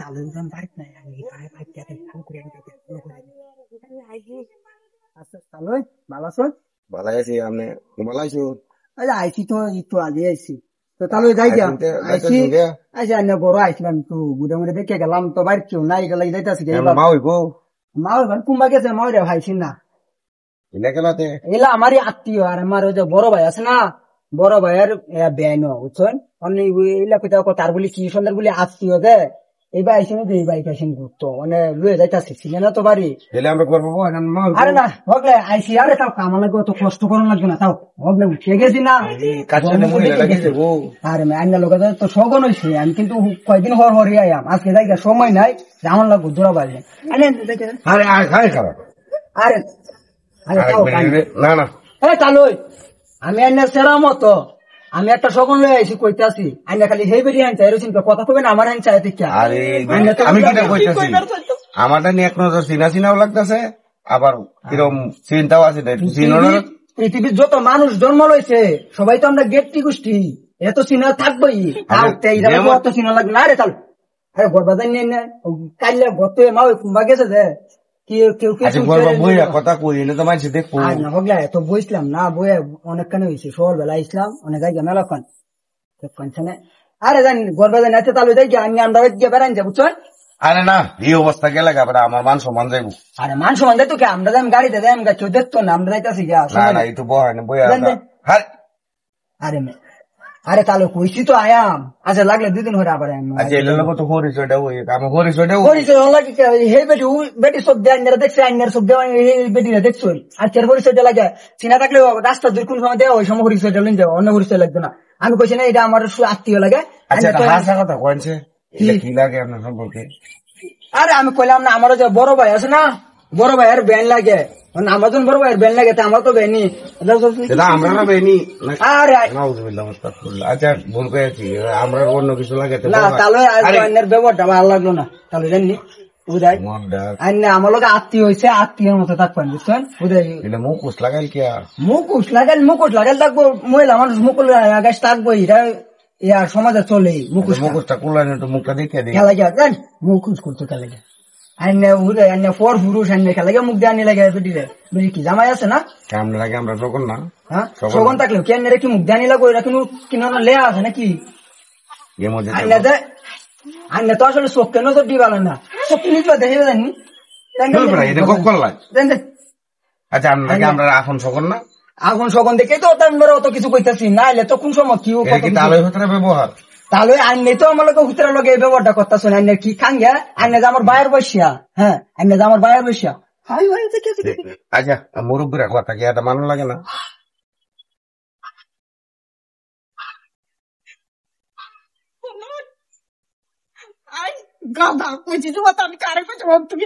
তাহলে বাড়িতে নাই আমি ভাই ভাই ফোন করে আচ্ছা তাহলে ভালো আছো? ভালো আছি আপনি ভালো আছো? আচ্ছা আইছি তো একটু আগে আইছি তো তাহলে যাই যা আইছি আচ্ছা না বড় আইছিলাম একটু বুড়ে মুড়ে দেখে গেলাম তো বাড়ি কেউ নাই গেলে যাইতেছি মা হইব মা ওইবার কুম্বা গেছে মা ওইটা ভাইছি না এলা আমারই আত্মীয় আর আমার ওই যে বড় ভাই আছে না বড় ভাইয়ের বেআইন বুঝছেন অনেক এলা কোথাও তার বলি কি সুন্দর বলি আত্মীয় দে এই ভাই আইসি না এই বাইক আইসি ঘুরতো মানে লুয়ে যাইতাছি চিনে না তো বাড়ি আমরা করবো আরে না হগলে আইসি আরে তাও কামা লাগবে তো কষ্ট করানো লাগবে না তাও হগলে উঠে গেছি না আরে আইনা লোক তো শগন হয়েছে আমি কিন্তু কয়েকদিন হর হরি আয়াম আজকে যাই সময় নাই যেমন লাগবো দূরা বাড়ি আরে খারাপ আরে না না চালু আমি আইনার সেরা মতো আমি একটা শগন লয়ে আইসি কইতে আসি আইনা খালি হেই বেরিয়ে আনছে এরকম কথা কবেন আমার আইন চাই আমি কিটা কইতাছি আমারটা নিয়ে এক নজর চিনা চিনাও লাগতেছে আবার কিরম চিন্তাও আছে পৃথিবীর যত মানুষ জন্ম লইছে সবাই তো আমরা গেটটি গোষ্ঠী এত চিনা থাকবোই অত চিনা লাগবে না রে চাল আরে গরবাজার নিয়ে না কাইলে গত মা ওই কুম্বা গেছে যে কথা কই তো মানছি দেখবো তো বইছিলাম না বইয়ে অনেকখানি হয়েছে সকাল বেলা ইসলাম অনেক আগে মেলাক্ষণ আরে জানি গরবাজার আছে তাহলে যাই আমি আমরা গিয়ে বেড়ান যাবো চল আরে না এই অবস্থা গেলে আমার মান সম্মান যাইবো আরে মান সম্মান যাই তো কে আমরা যাই গাড়িতে যাই আমি কেউ দেখতো না আমরা যাইতেছি না এই তো বয় না বই আরে আরে তাহলে কইছি তো আয়াম আচ্ছা লাগলে দুদিন হরে আবার তো হরিচয়টা বেটি সব দিয়ে দেখছে আইনার সব দেওয়া বেটিরা দেখছো আজকের হরিচয়টা লাগে চিনা থাকলে রাস্তা দুই কোন সময় দেওয়া ওই সময় হরিচয়টা লিন যাবো অন্য হরিচয় লাগবে না আমি কইছি না এটা আমার আত্মীয় লাগে কথা কয়েছে কি লাগে আপনার সম্পর্কে আরে আমি কইলাম না আমারও যে বড় ভাই আছে না বড় ভাইয়ের ব্যান লাগে আমাজন বড় ভাইয়ের ব্যান লাগে আমার তো ব্যানি আমরা না বেনি আরে আচ্ছা ভুল করেছি আমরা অন্য কিছু লাগে না তাহলে আইনের ব্যবহারটা ভালো লাগলো না তাহলে জানি বুঝাই আইনে আমার লোক আত্মীয় হয়েছে আত্মীয়ের মতো থাকবেন বুঝছেন বুঝাই মুখোশ লাগাইল কি মুখোশ লাগাইল থাকবো মহিলা মানুষ মুকুল গাছ থাকবো এটা ইয়ার সমাজে চলে মুখোশটা কুলান মুখটা দেখে দিই খেলা গিয়া মুখোশ করতো খেলা গিয়া আইনে উড়ে আইনে ফর পুরুষ আইনে খেলা গিয়া মুখ দিয়ে আনি লাগে বেটিরে বেটি কি জামাই আছে না কেমন লাগে আমরা তখন না হ্যাঁ সগন থাকলেও কেন কি মুখ দিয়ে আনি লাগবো এরা কিন্তু কিনা লেয়া আছে নাকি আইনে তো আসলে চোখ কেন তো দিবাল না চোখ নিতে দেখে জানি আচ্ছা আমরা এখন সগন না এখন সগন দেখে তো আমরা অত কিছু কইতাছি না এলে তো কোন সময় কি ব্যবহার তাহলে আইনে তো আমার লোক হুতরার লোক এই ব্যবহারটা করতেছ আইনে কি খাঙ্গা আইনে যে আমার বায়ের বসিয়া হ্যাঁ আইনে যে আমার বায়ের বসিয়া আচ্ছা মুরব্বীরা কথা কি এটা মানো লাগে না গাধা কইছি তোমার আমি কারে কইছি তুমি